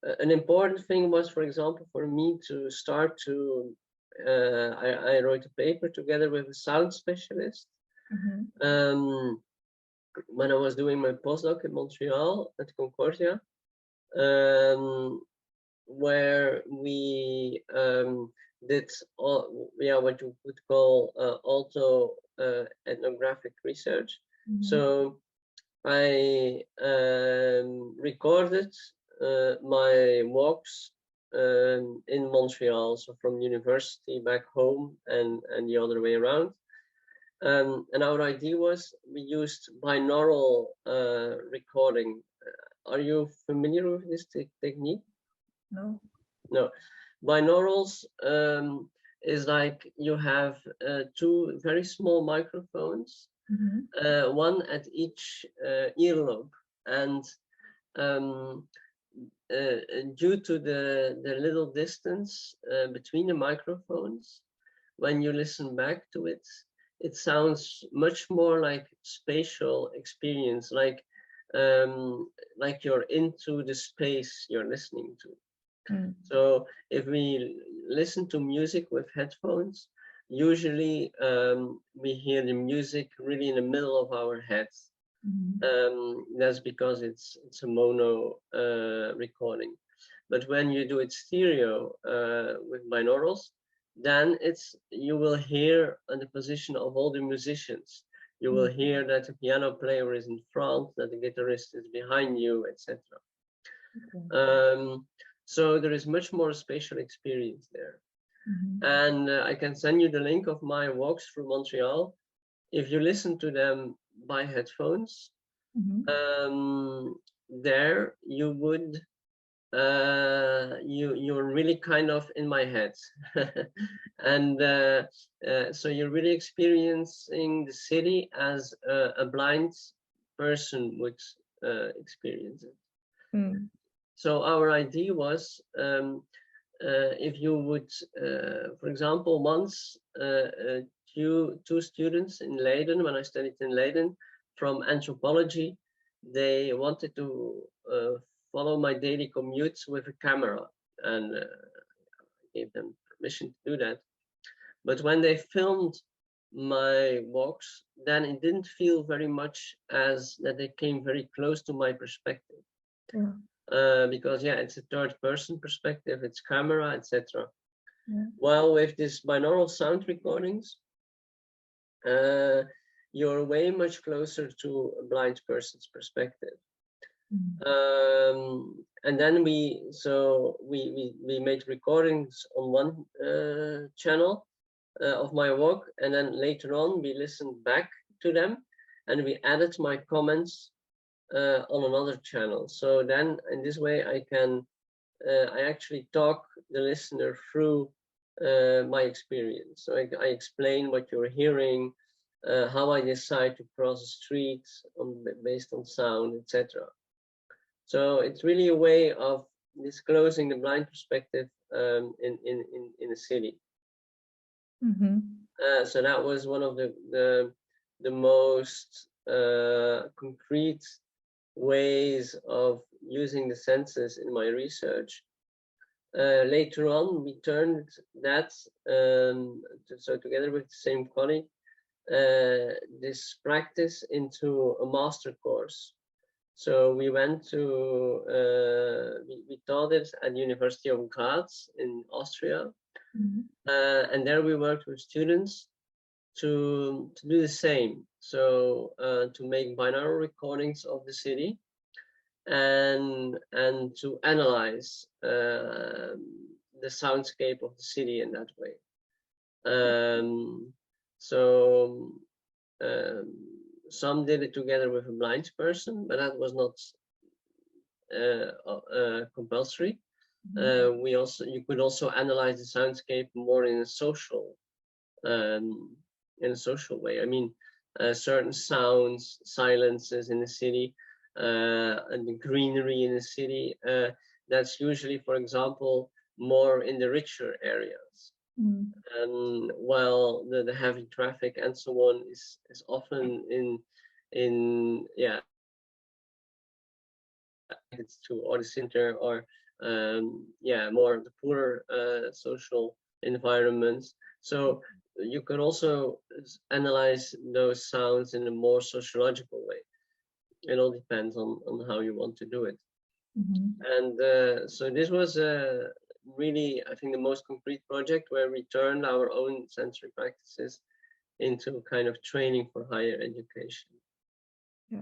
an important thing was, for example, for me to start to, I wrote a paper together with a sound specialist. When I was doing my postdoc in Montreal at Concordia, where we did what you would call auto ethnographic research. So I recorded my walks in Montreal, so from university back home and the other way around. And our idea was we used binaural recording. Are you familiar with this technique? No. No. Binaurals is like you have two very small microphones, one at each earlobe, and due to the little distance between the microphones, when you listen back to it, it sounds much more like spatial experience, like you're into the space you're listening to. So if we listen to music with headphones, usually we hear the music really in the middle of our heads. That's because it's a mono recording. But when you do it stereo with binaurals, then you will hear the position of all the musicians. You will hear that the piano player is in front, that the guitarist is behind you, etc. So there is much more spatial experience there. And I can send you the link of my walks through Montreal. If you listen to them by headphones, there you would you're really kind of in my head. And so you're really experiencing the city as a blind person would experience it. So our idea was, if you would, for example, once two students in Leiden, when I studied in Leiden, from anthropology, they wanted to follow my daily commutes with a camera, and I gave them permission to do that. But when they filmed my walks, then it didn't feel very much as that they came very close to my perspective. Because it's a third person perspective, it's camera, etc. While with these binaural sound recordings, you're way much closer to a blind person's perspective. And then we made recordings on one channel of my walk, and then later on we listened back to them and we added my comments on another channel. So then in this way I actually talk the listener through my experience. So I explain what you're hearing, how I decide to cross a street based on sound, etc. So it's really a way of disclosing the blind perspective in a city. So that was one of the most concrete ways of using the senses in my research. Later on, we turned that, so together with the same colleague, this practice into a master course. So we went to, we taught it at the University of Graz in Austria. And there we worked with students to do the same. So to make binaural recordings of the city and to analyze the soundscape of the city in that way. Some did it together with a blind person, but that was not compulsory. You could also analyze the soundscape more in a social way. I mean, certain sounds, silences in the city, and the greenery in the city, that's usually, for example, more in the richer areas. While the heavy traffic and so on is often in it's to or the center or yeah, more of the poorer social environments. So you could also analyze those sounds in a more sociological way. It all depends on how you want to do it. And so this was really, I think, the most concrete project where we turned our own sensory practices into kind of training for higher education. Yeah.